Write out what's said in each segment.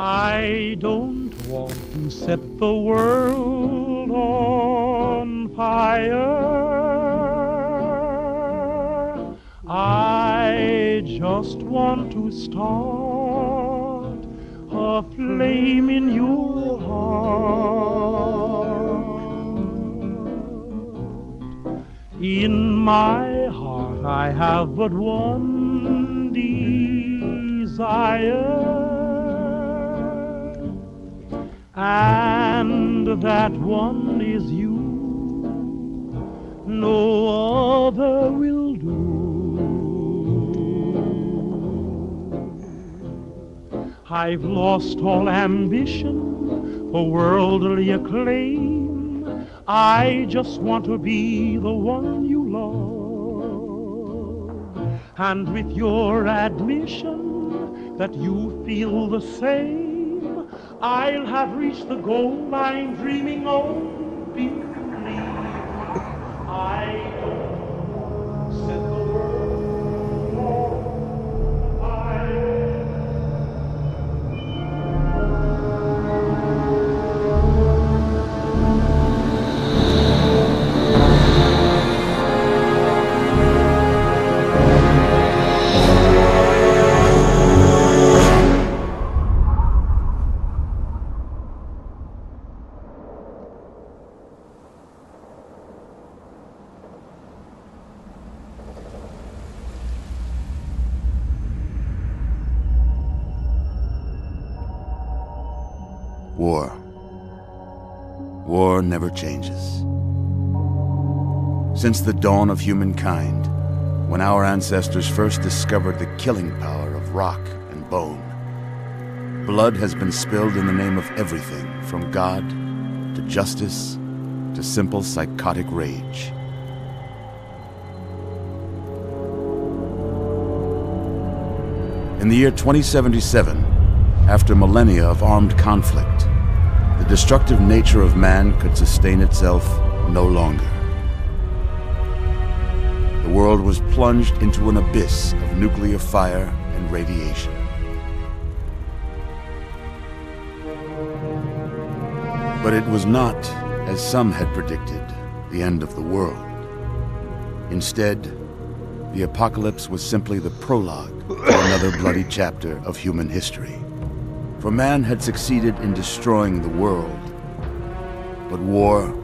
I don't want to set the world on fire. I just want to start a flame in your heart. In my heart I have but one desire, and that one is you. No other will do. I've lost all ambition for worldly acclaim. I just want to be the one you love. And with your admission that you feel the same, I'll have reached the goal I'm dreaming of. Believe I don't set the world on fire. War. War never changes. Since the dawn of humankind, when our ancestors first discovered the killing power of rock and bone, blood has been spilled in the name of everything from God to justice to simple psychotic rage. In the year 2077, after millennia of armed conflict, the destructive nature of man could sustain itself no longer. The world was plunged into an abyss of nuclear fire and radiation. But it was not, as some had predicted, the end of the world. Instead, the apocalypse was simply the prologue to another bloody chapter of human history. For man had succeeded in destroying the world, but war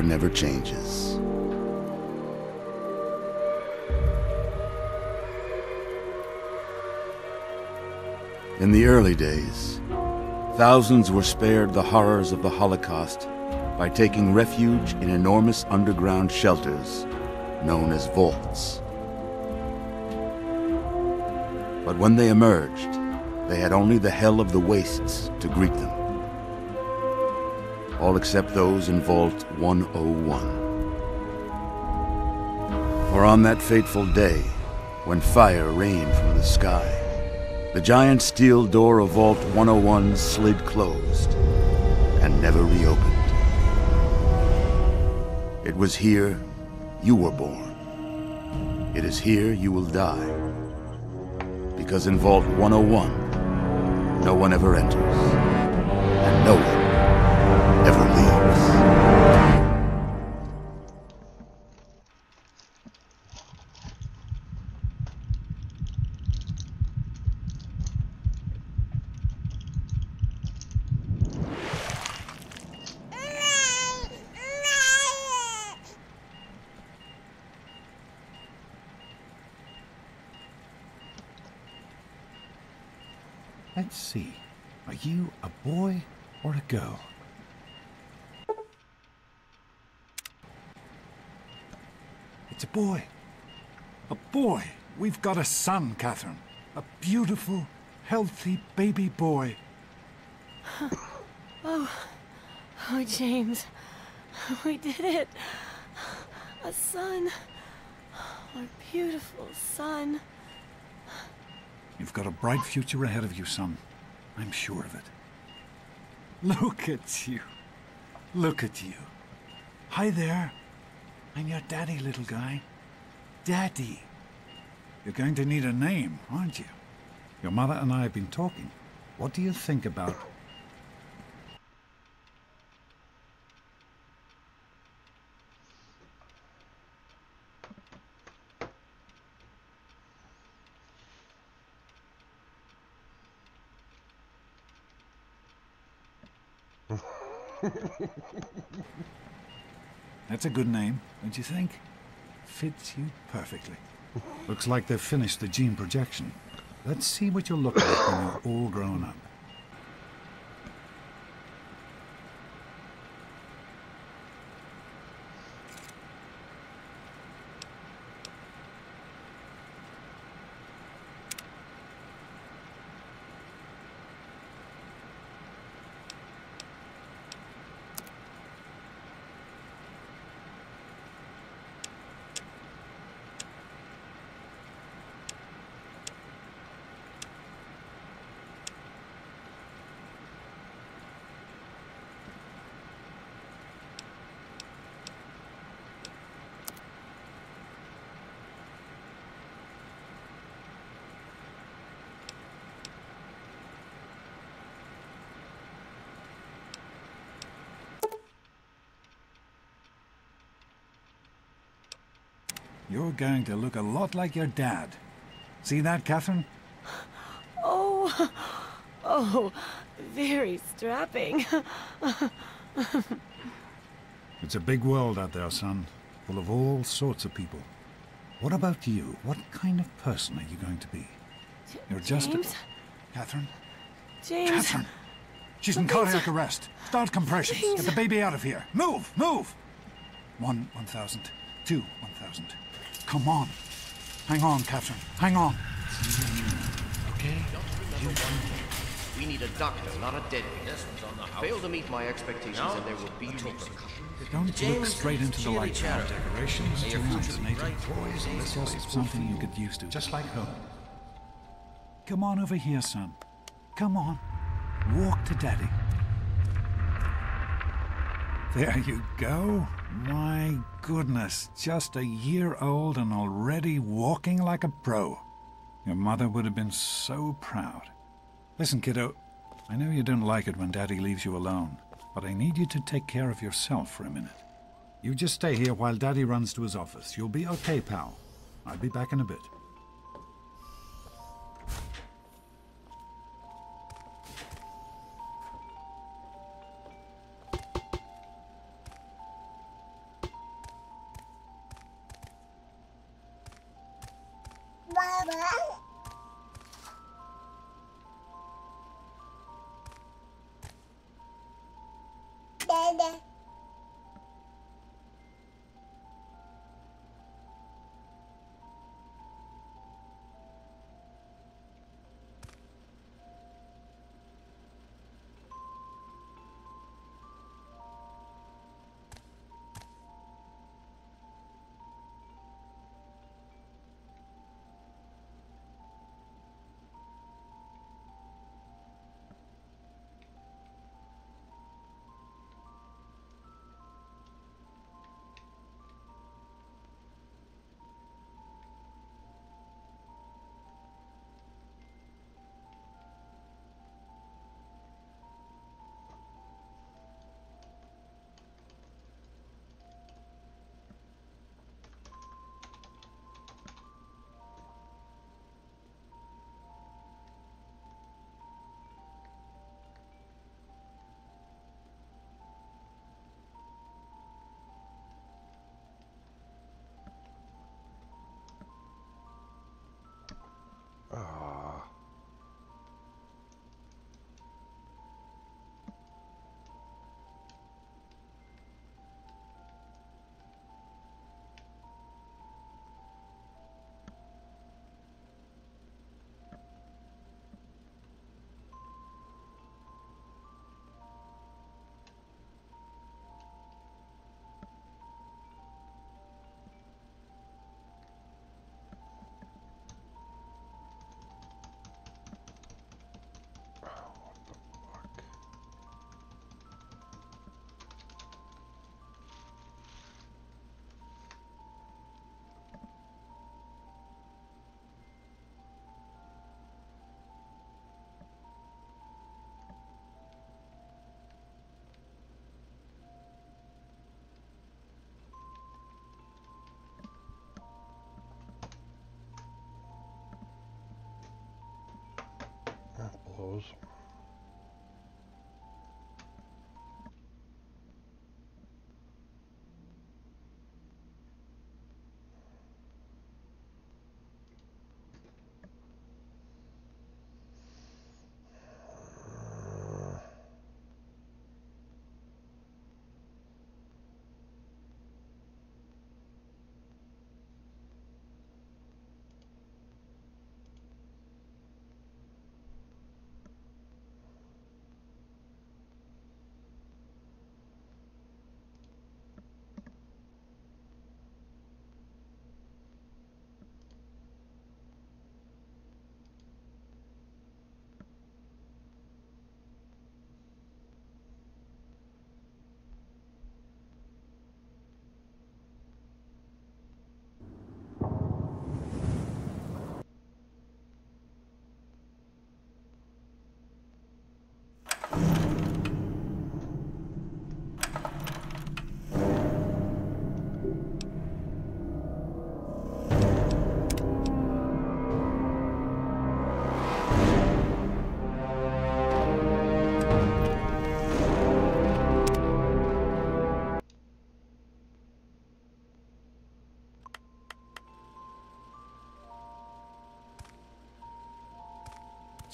never changes. In the early days, thousands were spared the horrors of the Holocaust by taking refuge in enormous underground shelters known as vaults. But when they emerged, they had only the hell of the wastes to greet them. All except those in Vault 101. For on that fateful day, when fire rained from the sky, the giant steel door of Vault 101 slid closed and never reopened. It was here you were born. It is here you will die. Because in Vault 101, no one ever enters, and no one ever leaves. Let's see. Are you a boy or a girl? It's a boy. A boy. We've got a son, Catherine. A beautiful, healthy baby boy. Oh, James. We did it. A son. Our beautiful son. You've got a bright future ahead of you, son. I'm sure of it. Look at you. Look at you. Hi there. I'm your daddy, little guy. Daddy. You're going to need a name, aren't you? Your mother and I have been talking. What do you think about... That's a good name, don't you think? Fits you perfectly. Looks like they've finished the gene projection. Let's see what you'll look like when you're all grown up. You're going to look a lot like your dad. See that, Catherine? Oh, oh, very strapping. It's a big world out there, son. Full of all sorts of people. What about you? What kind of person are you going to be? You're just James? Catherine? James. Catherine! She's in cardiac arrest. Start compressions. James. Get the baby out of here. Move! Move! 1,000. 2, 1,000. Come on. Hang on, Catherine. Hang on. Okay? We need a doctor, not a deadbeat. Fail to meet my expectations and there will be repercussions. Don't look straight into the light now. Decorations, tonight, native toys, and this is something you get used to, just like home. Come on over here, son. Come on. Walk to Daddy. There you go. My goodness, just a year old and already walking like a pro. Your mother would have been so proud. Listen, kiddo, I know you don't like it when Daddy leaves you alone, but I need you to take care of yourself for a minute. You just stay here while Daddy runs to his office. You'll be okay, pal. I'll be back in a bit. suppose.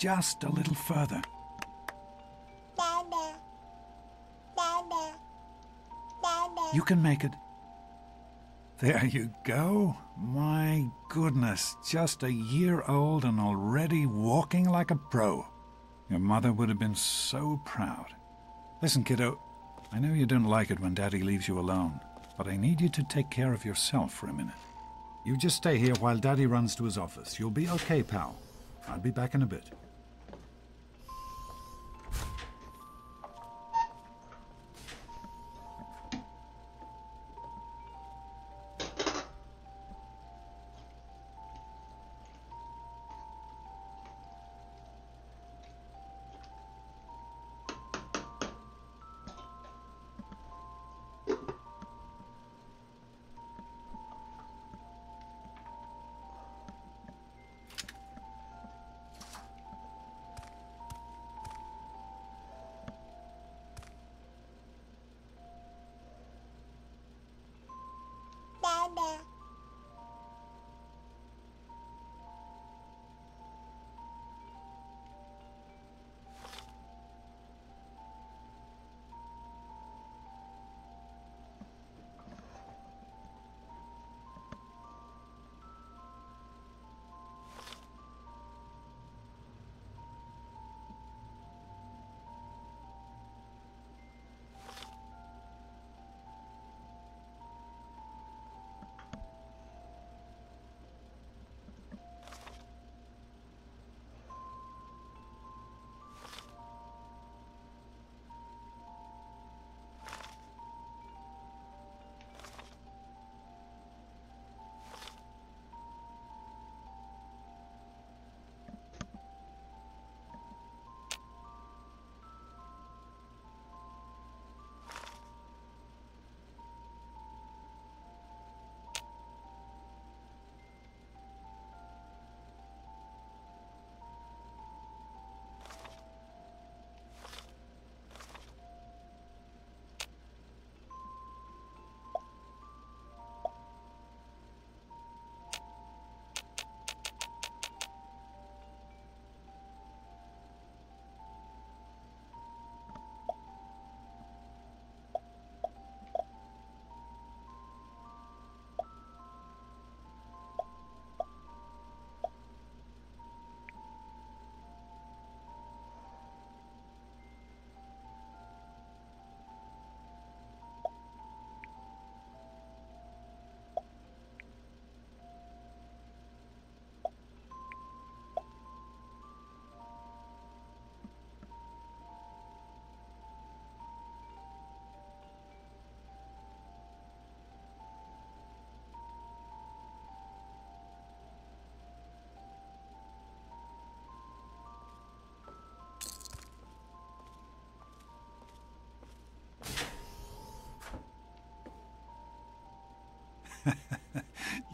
Just a little further. You can make it. There you go. My goodness, just a year old and already walking like a pro. Your mother would have been so proud. Listen, kiddo, I know you don't like it when Daddy leaves you alone, but I need you to take care of yourself for a minute. You just stay here while Daddy runs to his office. You'll be okay, pal. I'll be back in a bit.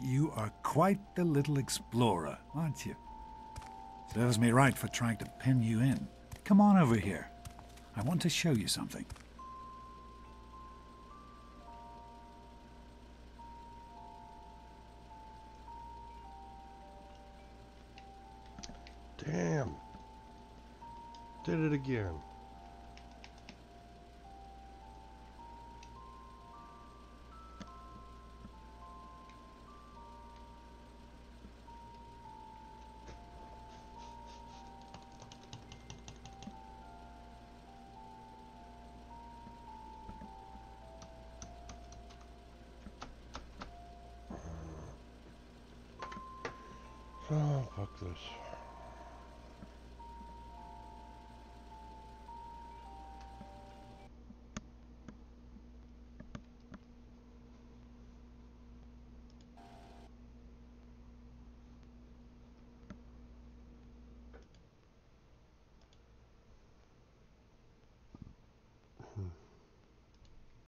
You are quite the little explorer, aren't you? Serves me right for trying to pin you in. Come on over here. I want to show you something. Damn. Did it again. Oh, fuck this.